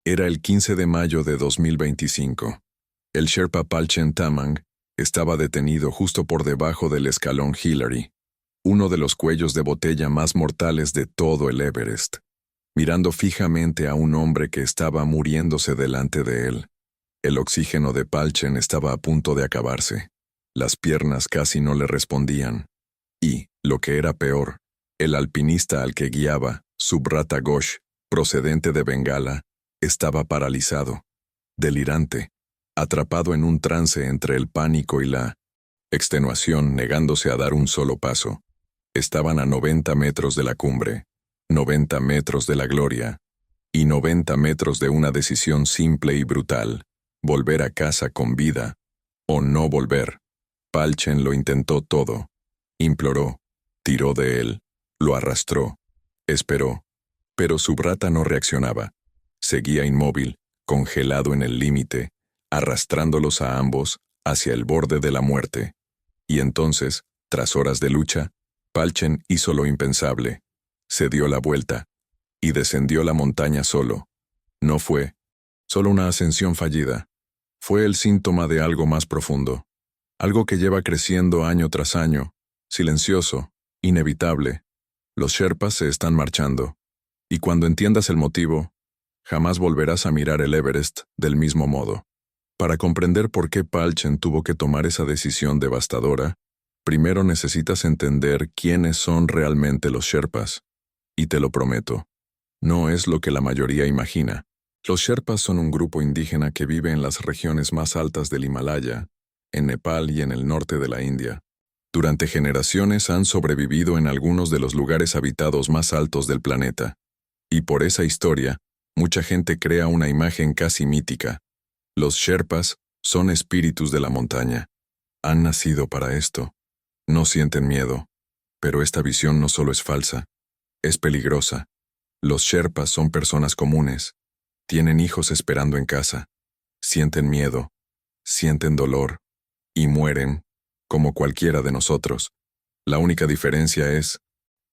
Era el 15 de mayo de 2025. El Sherpa Palchen Tamang estaba detenido justo por debajo del escalón Hillary, uno de los cuellos de botella más mortales de todo el Everest, mirando fijamente a un hombre que estaba muriéndose delante de él. El oxígeno de Palchen estaba a punto de acabarse. Las piernas casi no le respondían. Y, lo que era peor, el alpinista al que guiaba, Subrata Ghosh, procedente de Bengala, estaba paralizado, delirante, atrapado en un trance entre el pánico y la extenuación, negándose a dar un solo paso. Estaban a 90 metros de la cumbre, 90 metros de la gloria, y 90 metros de una decisión simple y brutal: volver a casa con vida, o no volver. Palchen lo intentó todo. Imploró, tiró de él, lo arrastró, esperó. Pero Subrata no reaccionaba. Seguía inmóvil, congelado en el límite, arrastrándolos a ambos hacia el borde de la muerte. Y entonces, tras horas de lucha, Palchen hizo lo impensable. Se dio la vuelta y descendió la montaña solo. No fue solo una ascensión fallida. Fue el síntoma de algo más profundo. Algo que lleva creciendo año tras año, silencioso, inevitable. Los Sherpas se están marchando. Y cuando entiendas el motivo, jamás volverás a mirar el Everest del mismo modo. Para comprender por qué Palchen tuvo que tomar esa decisión devastadora, primero necesitas entender quiénes son realmente los Sherpas. Y te lo prometo, no es lo que la mayoría imagina. Los Sherpas son un grupo indígena que vive en las regiones más altas del Himalaya, en Nepal y en el norte de la India. Durante generaciones han sobrevivido en algunos de los lugares habitados más altos del planeta. Y por esa historia, mucha gente crea una imagen casi mítica. Los Sherpas son espíritus de la montaña. Han nacido para esto. No sienten miedo. Pero esta visión no solo es falsa, es peligrosa. Los Sherpas son personas comunes. Tienen hijos esperando en casa. Sienten miedo, sienten dolor, y mueren, como cualquiera de nosotros. La única diferencia es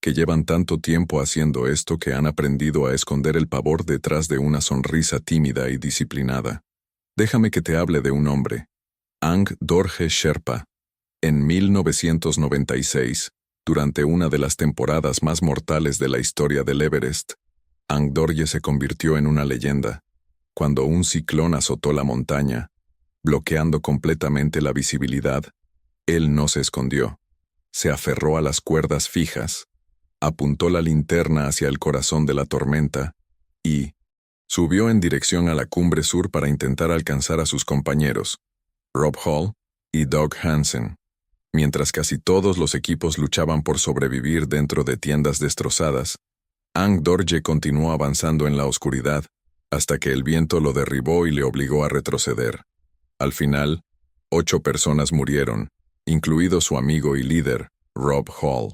que llevan tanto tiempo haciendo esto que han aprendido a esconder el pavor detrás de una sonrisa tímida y disciplinada. Déjame que te hable de un hombre, Ang Dorje Sherpa. En 1996, durante una de las temporadas más mortales de la historia del Everest, Ang Dorje se convirtió en una leyenda, cuando un ciclón azotó la montaña, bloqueando completamente la visibilidad. Él no se escondió. Se aferró a las cuerdas fijas, apuntó la linterna hacia el corazón de la tormenta y subió en dirección a la cumbre sur para intentar alcanzar a sus compañeros, Rob Hall y Doug Hansen. Mientras casi todos los equipos luchaban por sobrevivir dentro de tiendas destrozadas, Ang Dorje continuó avanzando en la oscuridad hasta que el viento lo derribó y le obligó a retroceder. Al final, 8 personas murieron, incluido su amigo y líder, Rob Hall.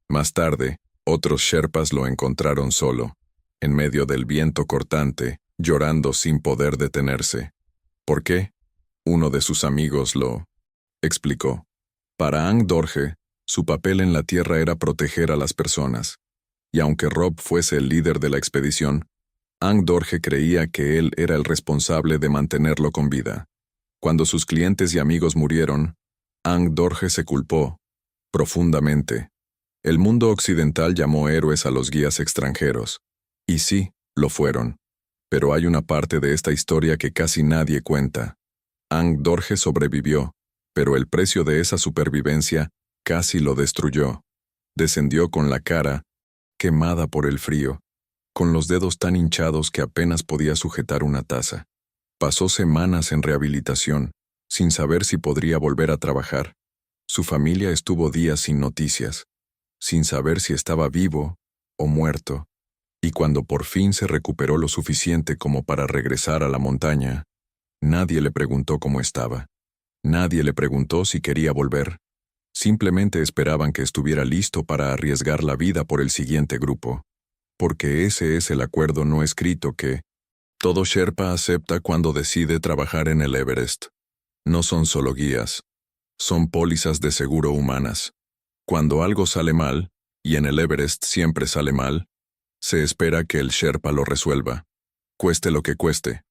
Más tarde, otros Sherpas lo encontraron solo, en medio del viento cortante, llorando sin poder detenerse. ¿Por qué? Uno de sus amigos lo explicó. Para Ang Dorje, su papel en la tierra era proteger a las personas. Y aunque Rob fuese el líder de la expedición, Ang Dorje creía que él era el responsable de mantenerlo con vida. Cuando sus clientes y amigos murieron, Ang Dorje se culpó profundamente. El mundo occidental llamó héroes a los guías extranjeros. Y sí, lo fueron. Pero hay una parte de esta historia que casi nadie cuenta. Ang Dorje sobrevivió, pero el precio de esa supervivencia casi lo destruyó. Descendió con la cara quemada por el frío, con los dedos tan hinchados que apenas podía sujetar una taza. Pasó semanas en rehabilitación, sin saber si podría volver a trabajar. Su familia estuvo días sin noticias, sin saber si estaba vivo o muerto. Y cuando por fin se recuperó lo suficiente como para regresar a la montaña, nadie le preguntó cómo estaba. Nadie le preguntó si quería volver. Simplemente esperaban que estuviera listo para arriesgar la vida por el siguiente grupo. Porque ese es el acuerdo no escrito que todo Sherpa acepta cuando decide trabajar en el Everest. No son solo guías, son pólizas de seguro humanas. Cuando algo sale mal, y en el Everest siempre sale mal, se espera que el Sherpa lo resuelva. cueste lo que cueste.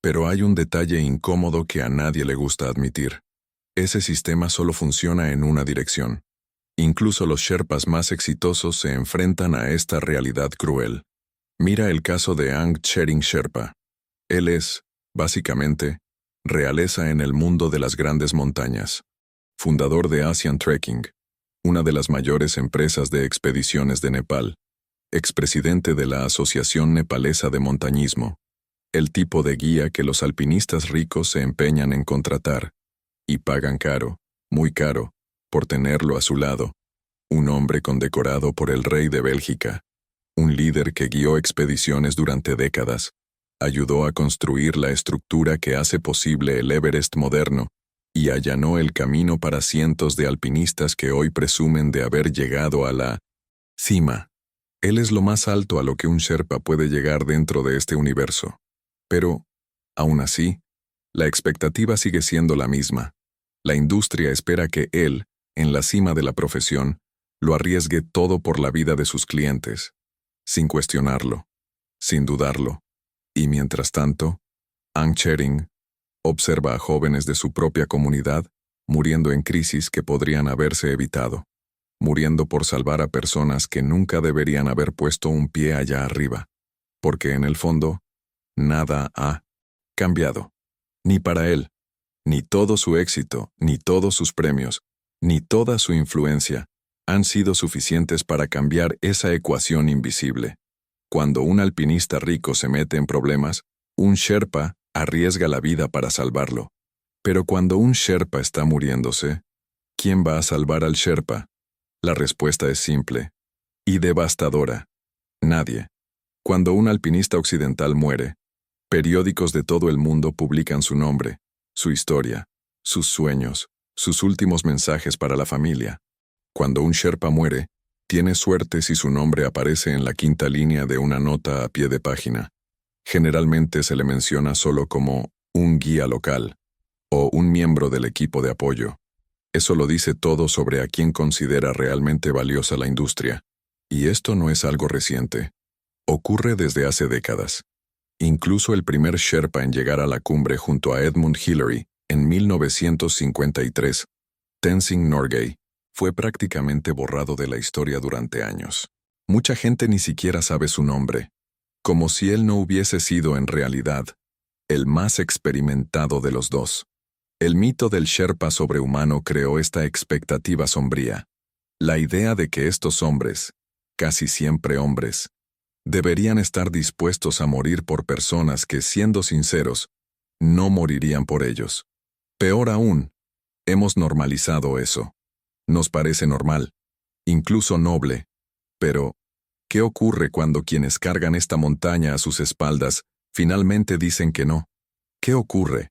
Pero hay un detalle incómodo que a nadie le gusta admitir. Ese sistema solo funciona en una dirección. Incluso los Sherpas más exitosos se enfrentan a esta realidad cruel. Mira el caso de Ang Chering Sherpa. Él es, básicamente, realeza en el mundo de las grandes montañas. Fundador de Asian Trekking, una de las mayores empresas de expediciones de Nepal. Expresidente de la Asociación Nepalesa de Montañismo. El tipo de guía que los alpinistas ricos se empeñan en contratar. Y pagan caro, muy caro, por tenerlo a su lado. Un hombre condecorado por el rey de Bélgica. Un líder que guió expediciones durante décadas. Ayudó a construir la estructura que hace posible el Everest moderno y allanó el camino para cientos de alpinistas que hoy presumen de haber llegado a la cima. Él es lo más alto a lo que un Sherpa puede llegar dentro de este universo. Pero, aún así, la expectativa sigue siendo la misma. La industria espera que él, en la cima de la profesión, lo arriesgue todo por la vida de sus clientes, sin cuestionarlo, sin dudarlo. Y mientras tanto, Ang Chering observa a jóvenes de su propia comunidad muriendo en crisis que podrían haberse evitado, muriendo por salvar a personas que nunca deberían haber puesto un pie allá arriba, porque en el fondo, nada ha cambiado. Ni para él, ni todo su éxito, ni todos sus premios, ni toda su influencia han sido suficientes para cambiar esa ecuación invisible. Cuando un alpinista rico se mete en problemas, un Sherpa arriesga la vida para salvarlo. Pero cuando un Sherpa está muriéndose, ¿quién va a salvar al Sherpa? La respuesta es simple y devastadora. Nadie. Cuando un alpinista occidental muere, periódicos de todo el mundo publican su nombre, su historia, sus sueños, sus últimos mensajes para la familia. Cuando un Sherpa muere, tiene suerte si su nombre aparece en la quinta línea de una nota a pie de página. Generalmente se le menciona solo como un guía local o un miembro del equipo de apoyo. Eso lo dice todo sobre a quién considera realmente valiosa la industria. Y esto no es algo reciente. Ocurre desde hace décadas. Incluso el primer Sherpa en llegar a la cumbre junto a Edmund Hillary en 1953, Tenzing Norgay, fue prácticamente borrado de la historia durante años. Mucha gente ni siquiera sabe su nombre, como si él no hubiese sido en realidad el más experimentado de los dos. El mito del Sherpa sobrehumano creó esta expectativa sombría. La idea de que estos hombres, casi siempre hombres, deberían estar dispuestos a morir por personas que, siendo sinceros, no morirían por ellos. Peor aún, hemos normalizado eso. Nos parece normal, incluso noble. Pero, ¿qué ocurre cuando quienes cargan esta montaña a sus espaldas finalmente dicen que no? ¿Qué ocurre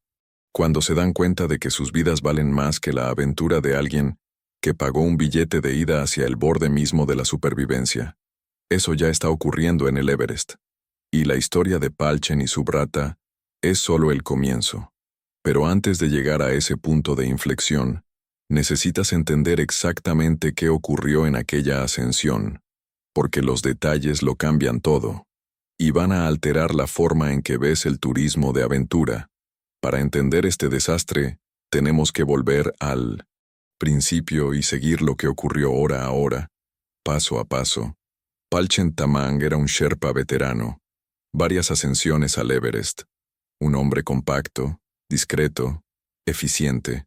cuando se dan cuenta de que sus vidas valen más que la aventura de alguien que pagó un billete de ida hacia el borde mismo de la supervivencia? Eso ya está ocurriendo en el Everest. Y la historia de Palchen y Subrata es solo el comienzo. Pero antes de llegar a ese punto de inflexión, necesitas entender exactamente qué ocurrió en aquella ascensión, porque los detalles lo cambian todo, y van a alterar la forma en que ves el turismo de aventura. Para entender este desastre, tenemos que volver al principio y seguir lo que ocurrió hora a hora, paso a paso. Palchen Tamang era un Sherpa veterano, varias ascensiones al Everest, un hombre compacto, discreto, eficiente.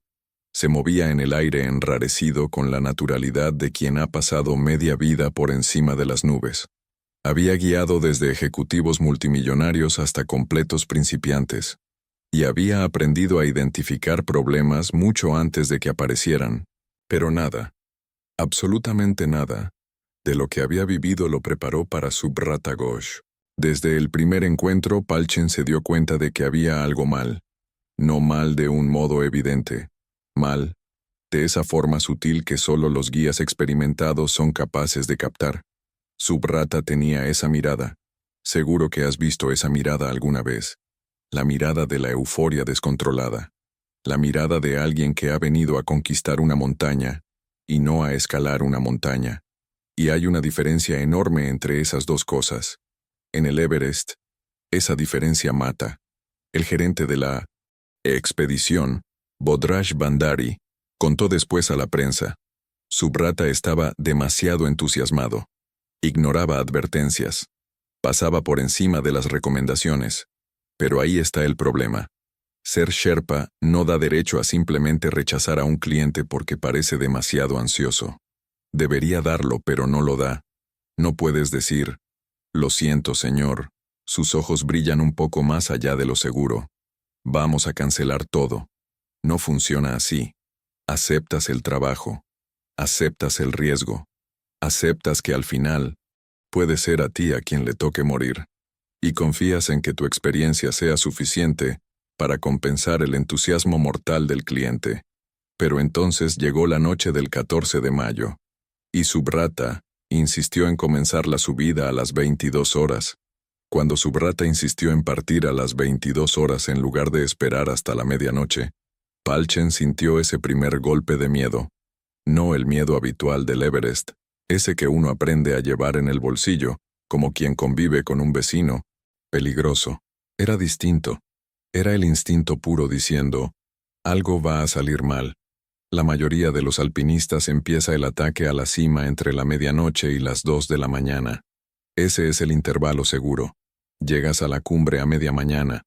Se movía en el aire enrarecido con la naturalidad de quien ha pasado media vida por encima de las nubes. Había guiado desde ejecutivos multimillonarios hasta completos principiantes, y había aprendido a identificar problemas mucho antes de que aparecieran. Pero nada, absolutamente nada, de lo que había vivido lo preparó para Subrata Ghosh. Desde el primer encuentro, Palchen se dio cuenta de que había algo mal. No mal de un modo evidente. Mal, de esa forma sutil que solo los guías experimentados son capaces de captar. Subrata tenía esa mirada. Seguro que has visto esa mirada alguna vez. La mirada de la euforia descontrolada. La mirada de alguien que ha venido a conquistar una montaña, y no a escalar una montaña. Y hay una diferencia enorme entre esas dos cosas. En el Everest, Esa diferencia mata. El gerente de la expedición, Bodraj Bandari, contó después a la prensa. Subrata estaba demasiado entusiasmado. Ignoraba advertencias. Pasaba por encima de las recomendaciones. Pero ahí está el problema. Ser Sherpa no da derecho a simplemente rechazar a un cliente porque parece demasiado ansioso. Debería darlo, pero no lo da. No puedes decir, lo siento, señor. Sus ojos brillan un poco más allá de lo seguro. Vamos a cancelar todo. No funciona así. Aceptas el trabajo. Aceptas el riesgo. Aceptas que al final puede ser a ti a quien le toque morir. Y confías en que tu experiencia sea suficiente para compensar el entusiasmo mortal del cliente. Pero entonces llegó la noche del 14 de mayo, y Subrata insistió en comenzar la subida a las 22 horas. Cuando Subrata insistió en partir a las 22 horas en lugar de esperar hasta la medianoche, Palchen sintió ese primer golpe de miedo. No el miedo habitual del Everest, ese que uno aprende a llevar en el bolsillo, como quien convive con un vecino. Peligroso. Era distinto. Era el instinto puro diciendo, algo va a salir mal. La mayoría de los alpinistas empieza el ataque a la cima entre la medianoche y las 2 de la mañana. Ese es el intervalo seguro. Llegas a la cumbre a media mañana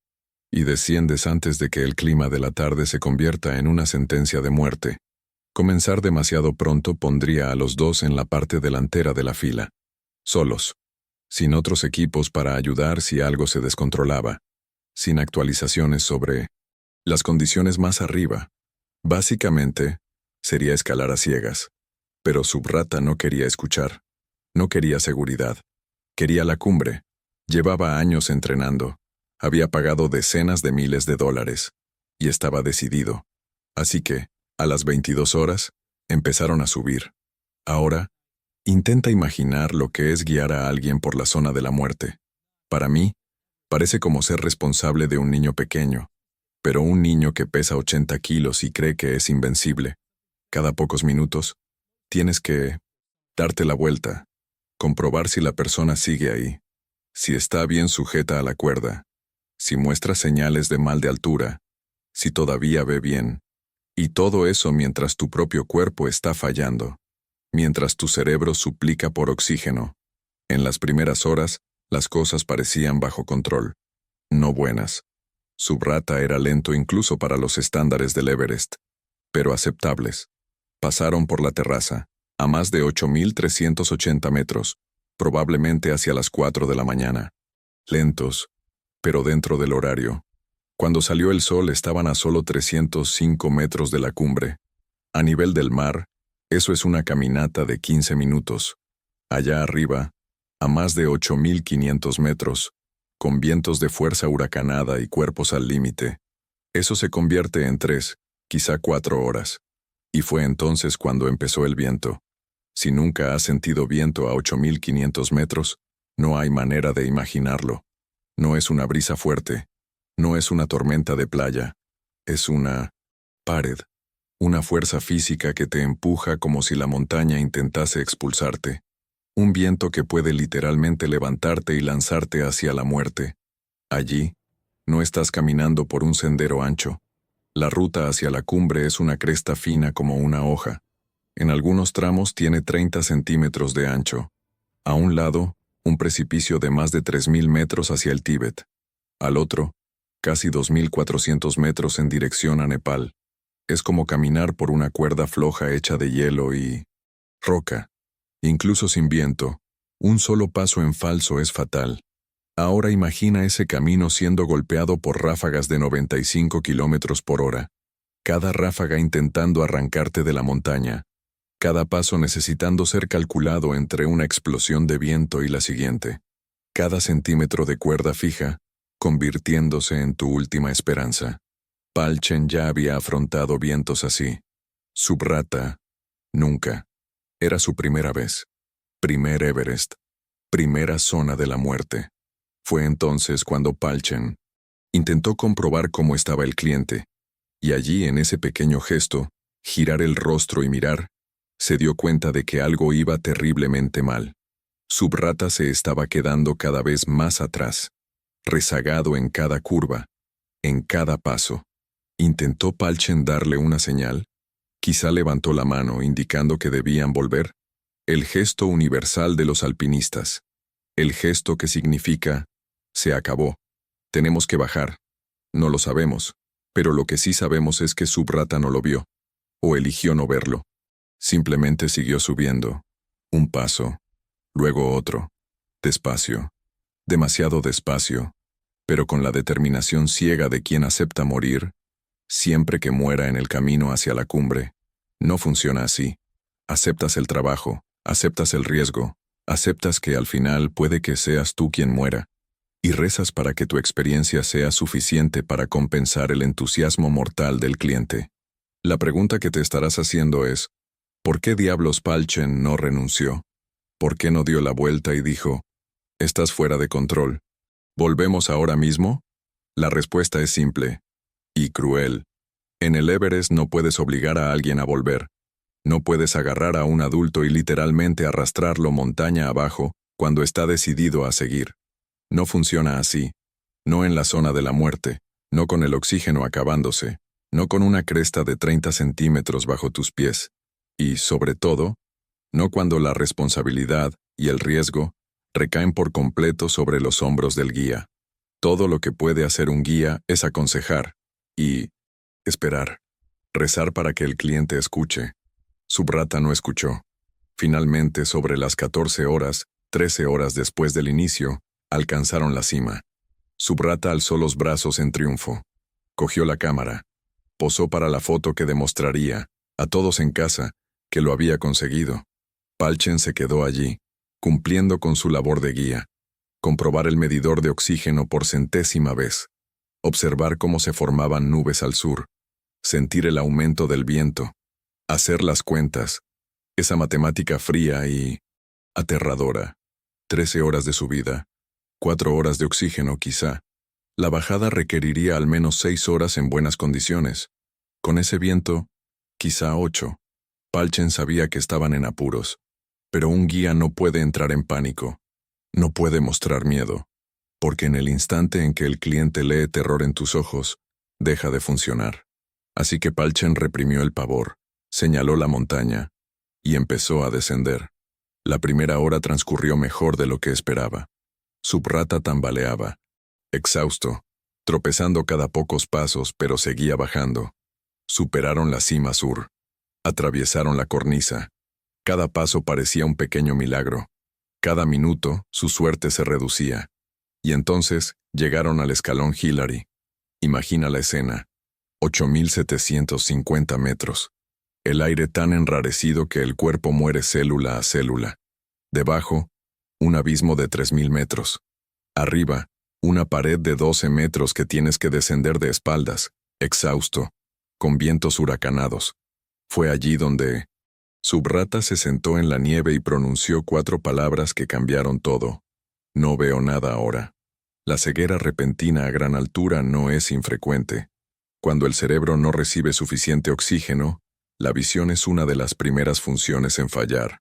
y desciendes antes de que el clima de la tarde se convierta en una sentencia de muerte. Comenzar demasiado pronto pondría a los dos en la parte delantera de la fila. Solos. Sin otros equipos para ayudar si algo se descontrolaba. Sin actualizaciones sobre las condiciones más arriba. Básicamente, sería escalar a ciegas. Pero Subrata no quería escuchar. No quería seguridad. Quería la cumbre. Llevaba años entrenando. Había pagado decenas de miles de dólares. Y estaba decidido. Así que, a las 22 horas, empezaron a subir. Ahora, intenta imaginar lo que es guiar a alguien por la zona de la muerte. Para mí, parece como ser responsable de un niño pequeño, pero un niño que pesa 80 kilos y cree que es invencible. Cada pocos minutos, tienes que darte la vuelta, comprobar si la persona sigue ahí, si está bien sujeta a la cuerda, si muestra señales de mal de altura, si todavía ve bien. Y todo eso mientras tu propio cuerpo está fallando, mientras tu cerebro suplica por oxígeno. En las primeras horas, las cosas parecían bajo control. No buenas. Subrata era lento incluso para los estándares del Everest, pero aceptables. Pasaron por la terraza, a más de 8.380 metros, probablemente hacia las 4 de la mañana. Lentos, pero dentro del horario. Cuando salió el sol estaban a solo 305 metros de la cumbre. A nivel del mar, eso es una caminata de 15 minutos. Allá arriba, a más de 8.500 metros, con vientos de fuerza huracanada y cuerpos al límite. Eso se convierte en 3, quizá 4 horas. Y fue entonces cuando empezó el viento. Si nunca has sentido viento a 8.500 metros, no hay manera de imaginarlo. No es una brisa fuerte. No es una tormenta de playa. Es una pared. Una fuerza física que te empuja como si la montaña intentase expulsarte. Un viento que puede literalmente levantarte y lanzarte hacia la muerte. Allí, no estás caminando por un sendero ancho. La ruta hacia la cumbre es una cresta fina como una hoja. En algunos tramos tiene 30 centímetros de ancho. A un lado, un precipicio de más de 3.000 metros hacia el Tíbet. Al otro, casi 2.400 metros en dirección a Nepal. Es como caminar por una cuerda floja hecha de hielo y roca. Incluso sin viento, un solo paso en falso es fatal. Ahora imagina ese camino siendo golpeado por ráfagas de 95 kilómetros por hora. Cada ráfaga intentando arrancarte de la montaña. Cada paso necesitando ser calculado entre una explosión de viento y la siguiente. Cada centímetro de cuerda fija, convirtiéndose en tu última esperanza. Palchen ya había afrontado vientos así. Subrata, nunca. Era su primera vez. Primer Everest. Primera zona de la muerte. Fue entonces cuando Palchen intentó comprobar cómo estaba el cliente, y allí en ese pequeño gesto, girar el rostro y mirar, se dio cuenta de que algo iba terriblemente mal. Subrata se estaba quedando cada vez más atrás. rezagado en cada curva, en cada paso. ¿Intentó Palchen darle una señal? Quizá levantó la mano indicando que debían volver. El gesto universal de los alpinistas. El gesto que significa, se acabó. Tenemos que bajar. No lo sabemos, pero lo que sí sabemos es que Subrata no lo vio, o eligió no verlo. Simplemente siguió subiendo. Un paso, luego otro. Despacio. Demasiado despacio, pero con la determinación ciega de quien acepta morir, siempre que muera en el camino hacia la cumbre. No funciona así. Aceptas el trabajo, aceptas el riesgo, aceptas que al final puede que seas tú quien muera, y rezas para que tu experiencia sea suficiente para compensar el entusiasmo mortal del cliente. La pregunta que te estarás haciendo es, ¿por qué diablos Palchen no renunció? ¿Por qué no dio la vuelta y dijo, estás fuera de control? ¿Volvemos ahora mismo? La respuesta es simple y cruel. En el Everest no puedes obligar a alguien a volver. No puedes agarrar a un adulto y literalmente arrastrarlo montaña abajo cuando está decidido a seguir. No funciona así. No en la zona de la muerte, no con el oxígeno acabándose, no con una cresta de 30 centímetros bajo tus pies. Y, sobre todo, no cuando la responsabilidad y el riesgo recaen por completo sobre los hombros del guía. Todo lo que puede hacer un guía es aconsejar y esperar, rezar para que el cliente escuche. Subrata no escuchó. Finalmente, sobre las 14 horas, 13 horas después del inicio, alcanzaron la cima. Subrata alzó los brazos en triunfo. Cogió la cámara. Posó para la foto que demostraría, a todos en casa, que lo había conseguido. Palchen se quedó allí, cumpliendo con su labor de guía. Comprobar el medidor de oxígeno por centésima vez. Observar cómo se formaban nubes al sur. Sentir el aumento del viento. Hacer las cuentas. Esa matemática fría y aterradora. 13 horas de subida. 4 horas de oxígeno quizá. La bajada requeriría al menos 6 horas en buenas condiciones. Con ese viento, quizá 8. Palchen sabía que estaban en apuros. Pero un guía no puede entrar en pánico. No puede mostrar miedo. Porque en el instante en que el cliente lee terror en tus ojos, deja de funcionar. Así que Palchen reprimió el pavor, señaló la montaña, y empezó a descender. La primera hora transcurrió mejor de lo que esperaba. Subrata tambaleaba, exhausto, tropezando cada pocos pasos, pero seguía bajando. Superaron la cima sur. Atravesaron la cornisa. Cada paso parecía un pequeño milagro. Cada minuto, su suerte se reducía. Y entonces, llegaron al escalón Hillary. Imagina la escena. 8.750 metros. El aire tan enrarecido que el cuerpo muere célula a célula. Debajo, un abismo de 3.000 metros. Arriba, una pared de 12 metros que tienes que descender de espaldas, exhausto, con vientos huracanados. Fue allí donde Subrata se sentó en la nieve y pronunció 4 palabras que cambiaron todo. No veo nada ahora. La ceguera repentina a gran altura no es infrecuente. Cuando el cerebro no recibe suficiente oxígeno, la visión es una de las primeras funciones en fallar.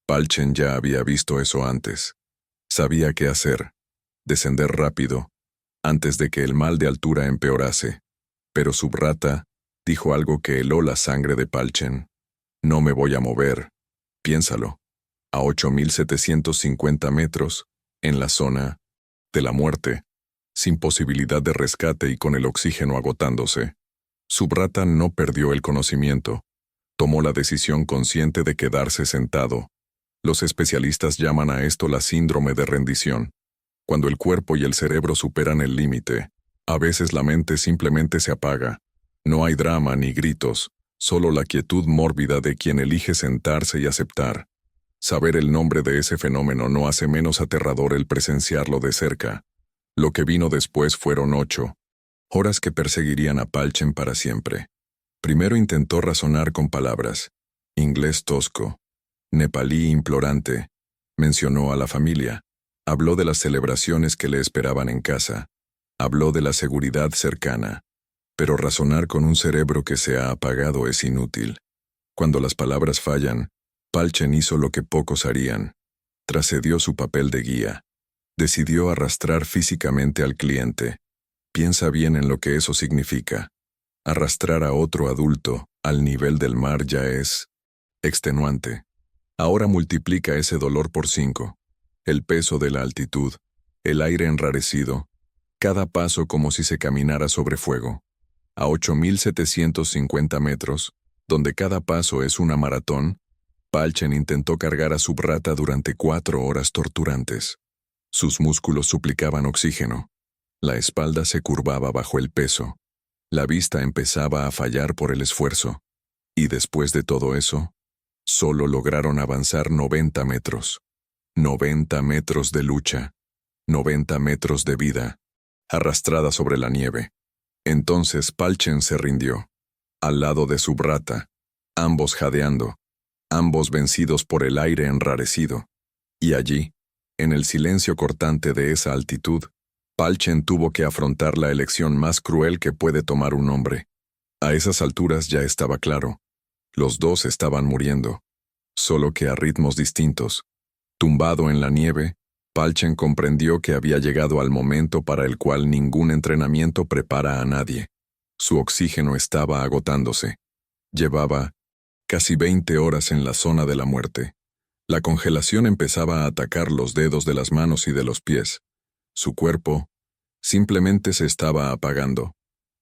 Palchen ya había visto eso antes. Sabía qué hacer. Descender rápido, antes de que el mal de altura empeorase. Pero Subrata dijo algo que heló la sangre de Palchen. No me voy a mover. Piénsalo. A 8.750 metros, en la zona de la muerte, sin posibilidad de rescate y con el oxígeno agotándose. Subrata no perdió el conocimiento. Tomó la decisión consciente de quedarse sentado. Los especialistas llaman a esto la síndrome de rendición. Cuando el cuerpo y el cerebro superan el límite, a veces la mente simplemente se apaga. No hay drama ni gritos, solo la quietud mórbida de quien elige sentarse y aceptar. Saber el nombre de ese fenómeno no hace menos aterrador el presenciarlo de cerca. Lo que vino después fueron 8 horas que perseguirían a Palchen para siempre. Primero intentó razonar con palabras. Inglés tosco. Nepalí implorante. Mencionó a la familia. Habló de las celebraciones que le esperaban en casa. Habló de la seguridad cercana. Pero razonar con un cerebro que se ha apagado es inútil. Cuando las palabras fallan, Palchen hizo lo que pocos harían. Trascedió su papel de guía. Decidió arrastrar físicamente al cliente. Piensa bien en lo que eso significa. Arrastrar a otro adulto al nivel del mar ya es extenuante. Ahora multiplica ese dolor por 5. El peso de la altitud, el aire enrarecido, cada paso como si se caminara sobre fuego. A 8.750 metros, donde cada paso es una maratón, Palchen intentó cargar a Subrata durante 4 horas torturantes. Sus músculos suplicaban oxígeno. La espalda se curvaba bajo el peso. La vista empezaba a fallar por el esfuerzo. Y después de todo eso, solo lograron avanzar 90 metros. 90 metros de lucha. 90 metros de vida, arrastrada sobre la nieve. Entonces Palchen se rindió. Al lado de Subrata, ambos jadeando, ambos vencidos por el aire enrarecido. Y allí, en el silencio cortante de esa altitud, Palchen tuvo que afrontar la elección más cruel que puede tomar un hombre. A esas alturas ya estaba claro. Los dos estaban muriendo, solo que a ritmos distintos. Tumbado en la nieve, Palchen comprendió que había llegado al momento para el cual ningún entrenamiento prepara a nadie. Su oxígeno estaba agotándose. Llevaba casi 20 horas en la zona de la muerte. La congelación empezaba a atacar los dedos de las manos y de los pies. Su cuerpo simplemente se estaba apagando.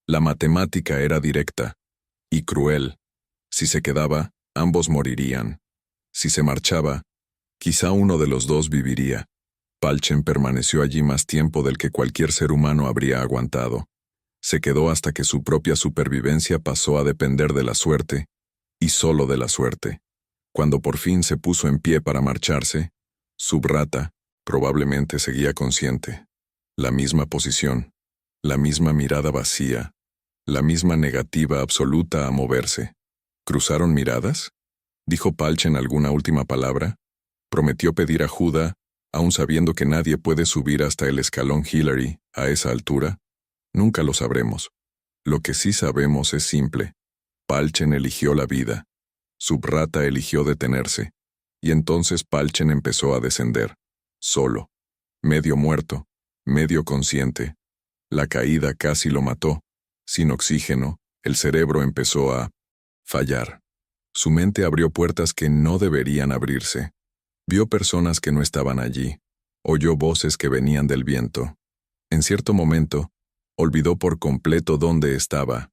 La matemática era directa y cruel. Si se quedaba, ambos morirían. Si se marchaba, quizá uno de los dos viviría. Palchen permaneció allí más tiempo del que cualquier ser humano habría aguantado. Se quedó hasta que su propia supervivencia pasó a depender de la suerte, y solo de la suerte. Cuando por fin se puso en pie para marcharse, Subrata probablemente seguía consciente. La misma posición, la misma mirada vacía, la misma negativa absoluta a moverse. ¿Cruzaron miradas? ¿Dijo Palchen alguna última palabra? ¿Prometió pedir ayuda, aun sabiendo que nadie puede subir hasta el escalón Hillary a esa altura? Nunca lo sabremos. Lo que sí sabemos es simple. Palchen eligió la vida. Subrata eligió detenerse. Y entonces Palchen empezó a descender. Solo. Medio muerto. Medio consciente. La caída casi lo mató. Sin oxígeno, el cerebro empezó a fallar. Su mente abrió puertas que no deberían abrirse. Vio personas que no estaban allí. Oyó voces que venían del viento. En cierto momento, olvidó por completo dónde estaba,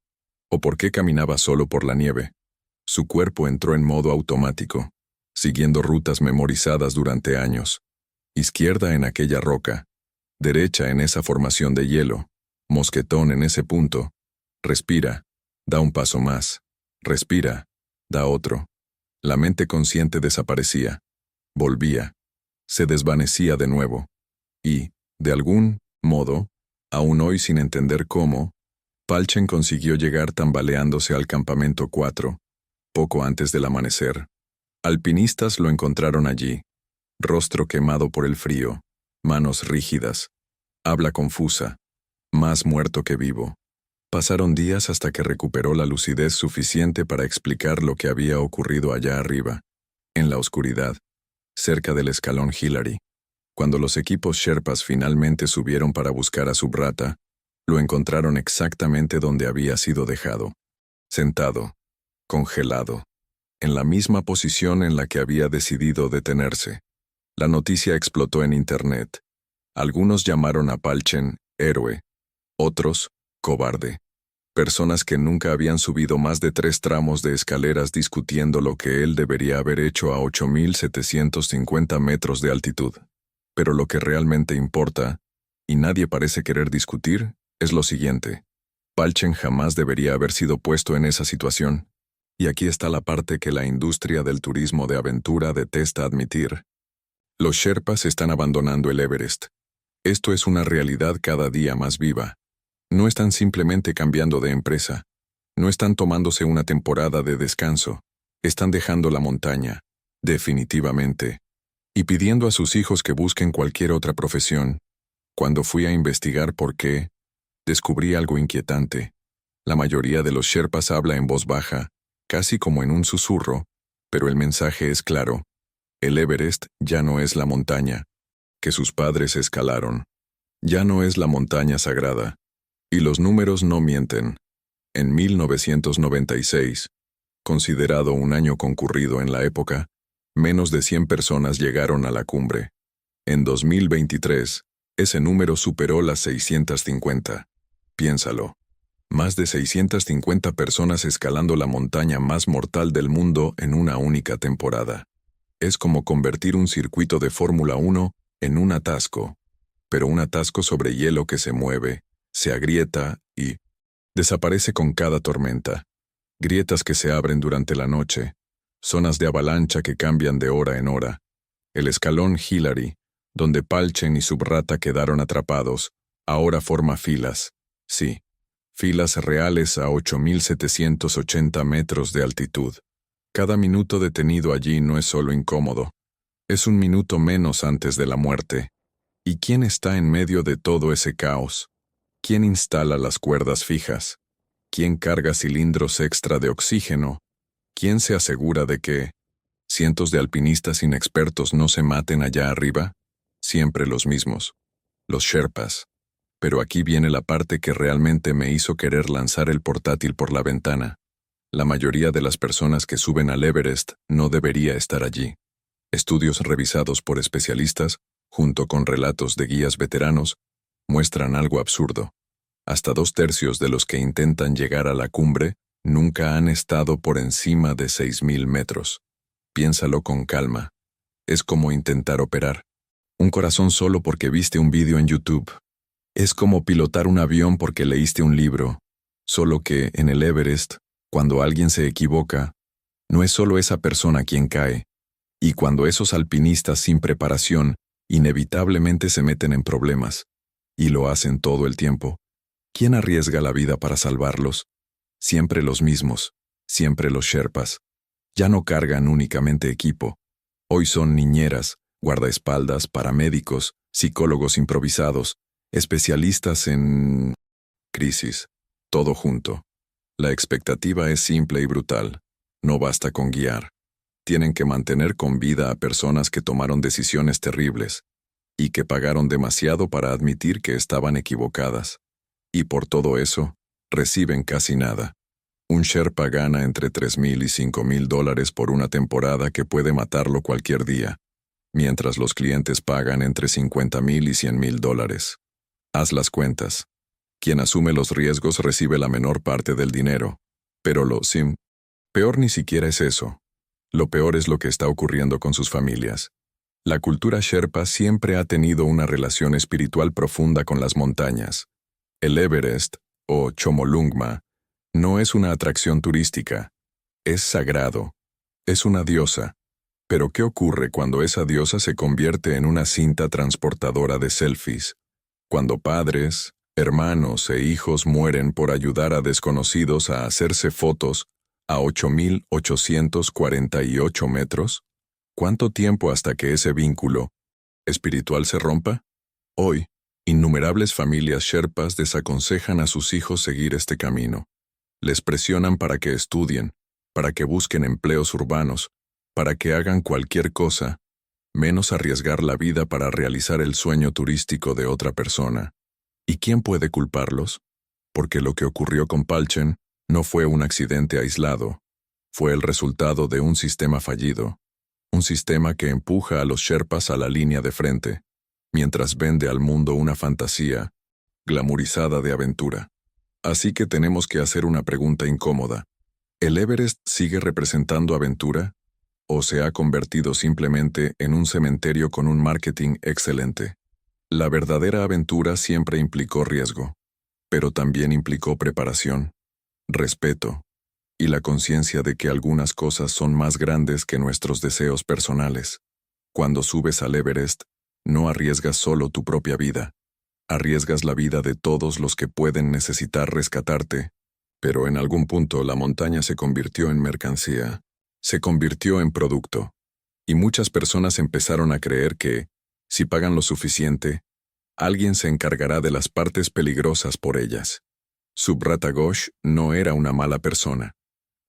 o por qué caminaba solo por la nieve. Su cuerpo entró en modo automático, siguiendo rutas memorizadas durante años. Izquierda en aquella roca, derecha en esa formación de hielo, mosquetón en ese punto. Respira, da un paso más. Respira, da otro. La mente consciente desaparecía. Volvía. Se desvanecía de nuevo. Y, de algún modo, aún hoy sin entender cómo, Palchen consiguió llegar tambaleándose al campamento 4, poco antes del amanecer. Alpinistas lo encontraron allí, rostro quemado por el frío, manos rígidas, habla confusa, más muerto que vivo. Pasaron días hasta que recuperó la lucidez suficiente para explicar lo que había ocurrido allá arriba, en la oscuridad, cerca del escalón Hillary. Cuando los equipos Sherpas finalmente subieron para buscar a Subrata, lo encontraron exactamente donde había sido dejado. Sentado, congelado, en la misma posición en la que había decidido detenerse. La noticia explotó en Internet. Algunos llamaron a Palchen héroe, otros cobarde. Personas que nunca habían subido más de 3 tramos de escaleras discutiendo lo que él debería haber hecho a 8.750 metros de altitud. Pero lo que realmente importa, y nadie parece querer discutir, es lo siguiente. Palchen jamás debería haber sido puesto en esa situación. Y aquí está la parte que la industria del turismo de aventura detesta admitir. Los Sherpas están abandonando el Everest. Esto es una realidad cada día más viva. No están simplemente cambiando de empresa. No están tomándose una temporada de descanso. Están dejando la montaña, definitivamente, y pidiendo a sus hijos que busquen cualquier otra profesión. Cuando fui a investigar por qué, descubrí algo inquietante. La mayoría de los Sherpas habla en voz baja, casi como en un susurro, pero el mensaje es claro. El Everest ya no es la montaña. que sus padres escalaron. Ya no es la montaña sagrada. Y los números no mienten. En 1996, considerado un año concurrido en la época, menos de 100 personas llegaron a la cumbre. En 2023, ese número superó las 650. Piénsalo. Más de 650 personas escalando la montaña más mortal del mundo en una única temporada. Es como convertir un circuito de Fórmula 1 en un atasco, pero un atasco sobre hielo que se mueve, se agrieta y desaparece con cada tormenta. Grietas que se abren durante la noche, zonas de avalancha que cambian de hora en hora. El escalón Hillary, donde Palchen y Subrata quedaron atrapados, ahora forma filas. Sí, filas reales a 8.780 metros de altitud. Cada minuto detenido allí no es solo incómodo, es un minuto menos antes de la muerte. ¿Y quién está en medio de todo ese caos? ¿Quién instala las cuerdas fijas? ¿Quién carga cilindros extra de oxígeno? ¿Quién se asegura de que cientos de alpinistas inexpertos no se maten allá arriba? Siempre los mismos, los Sherpas. Pero aquí viene la parte que realmente me hizo querer lanzar el portátil por la ventana. La mayoría de las personas que suben al Everest no debería estar allí. Estudios revisados por especialistas, junto con relatos de guías veteranos, muestran algo absurdo. Hasta 2/3 de los que intentan llegar a la cumbre nunca han estado por encima de 6.000 metros. Piénsalo con calma. Es como intentar operar un corazón solo porque viste un vídeo en YouTube. Es como pilotar un avión porque leíste un libro. Solo que en el Everest, cuando alguien se equivoca, no es solo esa persona quien cae. Y cuando esos alpinistas sin preparación inevitablemente se meten en problemas, y lo hacen todo el tiempo, ¿quién arriesga la vida para salvarlos? Siempre los mismos, siempre los Sherpas. Ya no cargan únicamente equipo. Hoy son niñeras, guardaespaldas, paramédicos, psicólogos improvisados, especialistas en crisis, todo junto. La expectativa es simple y brutal. No basta con guiar. Tienen que mantener con vida a personas que tomaron decisiones terribles y que pagaron demasiado para admitir que estaban equivocadas. Y por todo eso, reciben casi nada. Un Sherpa gana entre $3,000 y $5,000 por una temporada que puede matarlo cualquier día, mientras los clientes pagan entre $50,000 y $100,000. Haz las cuentas. Quien asume los riesgos recibe la menor parte del dinero. Pero peor ni siquiera es eso. Lo peor es lo que está ocurriendo con sus familias. La cultura Sherpa siempre ha tenido una relación espiritual profunda con las montañas. El Everest, o Chomolungma, no es una atracción turística. Es sagrado. Es una diosa. Pero ¿qué ocurre cuando esa diosa se convierte en una cinta transportadora de selfies? Cuando padres, hermanos e hijos mueren por ayudar a desconocidos a hacerse fotos a 8.848 metros, ¿cuánto tiempo hasta que ese vínculo espiritual se rompa? Hoy, innumerables familias Sherpas desaconsejan a sus hijos seguir este camino. Les presionan para que estudien, para que busquen empleos urbanos, para que hagan cualquier cosa, menos arriesgar la vida para realizar el sueño turístico de otra persona. ¿Y quién puede culparlos? Porque lo que ocurrió con Palchen no fue un accidente aislado, fue el resultado de un sistema fallido, un sistema que empuja a los Sherpas a la línea de frente, mientras vende al mundo una fantasía glamorizada de aventura. Así que tenemos que hacer una pregunta incómoda. ¿El Everest sigue representando aventura? ¿O se ha convertido simplemente en un cementerio con un marketing excelente? La verdadera aventura siempre implicó riesgo, pero también implicó preparación, respeto y la conciencia de que algunas cosas son más grandes que nuestros deseos personales. Cuando subes al Everest, no arriesgas solo tu propia vida, arriesgas la vida de todos los que pueden necesitar rescatarte. Pero en algún punto la montaña se convirtió en mercancía, se convirtió en producto, y muchas personas empezaron a creer que, si pagan lo suficiente, alguien se encargará de las partes peligrosas por ellas. Subrata Ghosh no era una mala persona.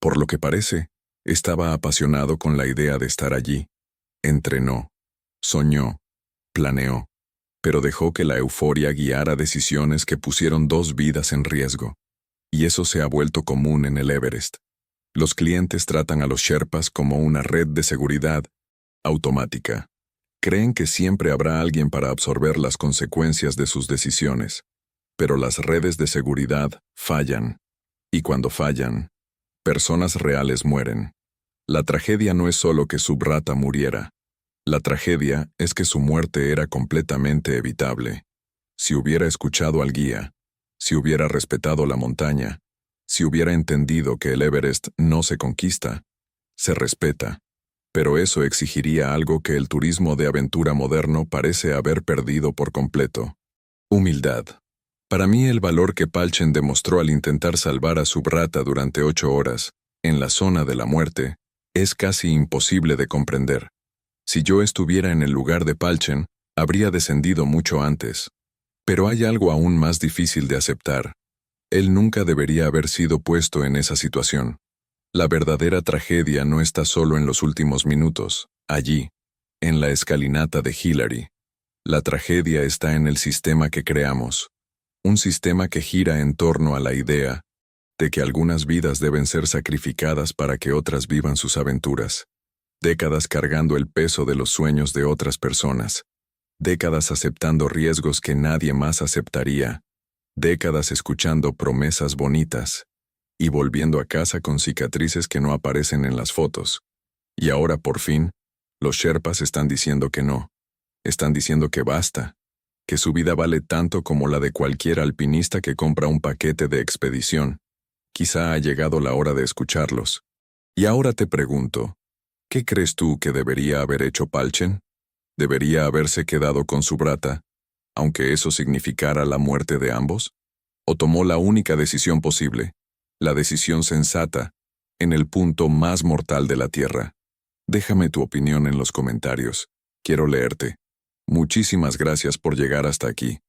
Por lo que parece, estaba apasionado con la idea de estar allí. Entrenó, soñó, planeó, pero dejó que la euforia guiara decisiones que pusieron 2 vidas en riesgo. Y eso se ha vuelto común en el Everest. Los clientes tratan a los Sherpas como una red de seguridad automática. Creen que siempre habrá alguien para absorber las consecuencias de sus decisiones. Pero las redes de seguridad fallan. Y cuando fallan, personas reales mueren. La tragedia no es solo que Subrata muriera. La tragedia es que su muerte era completamente evitable. Si hubiera escuchado al guía, si hubiera respetado la montaña, si hubiera entendido que el Everest no se conquista, se respeta. Pero eso exigiría algo que el turismo de aventura moderno parece haber perdido por completo: humildad. Para mí, el valor que Palchen demostró al intentar salvar a Subrata durante 8 horas, en la zona de la muerte, es casi imposible de comprender. Si yo estuviera en el lugar de Palchen, habría descendido mucho antes. Pero hay algo aún más difícil de aceptar. Él nunca debería haber sido puesto en esa situación. La verdadera tragedia no está solo en los últimos minutos, allí, en la escalinata de Hillary. La tragedia está en el sistema que creamos. Un sistema que gira en torno a la idea de que algunas vidas deben ser sacrificadas para que otras vivan sus aventuras. Décadas cargando el peso de los sueños de otras personas. Décadas aceptando riesgos que nadie más aceptaría. Décadas escuchando promesas bonitas y volviendo a casa con cicatrices que no aparecen en las fotos. Y ahora, por fin, los Sherpas están diciendo que no. Están diciendo que basta, que su vida vale tanto como la de cualquier alpinista que compra un paquete de expedición. Quizá ha llegado la hora de escucharlos. Y ahora te pregunto, ¿qué crees tú que debería haber hecho Palchen? ¿Debería haberse quedado con Subrata, aunque eso significara la muerte de ambos? ¿O tomó la única decisión posible, la decisión sensata, en el punto más mortal de la Tierra? Déjame tu opinión en los comentarios. Quiero leerte. Muchísimas gracias por llegar hasta aquí.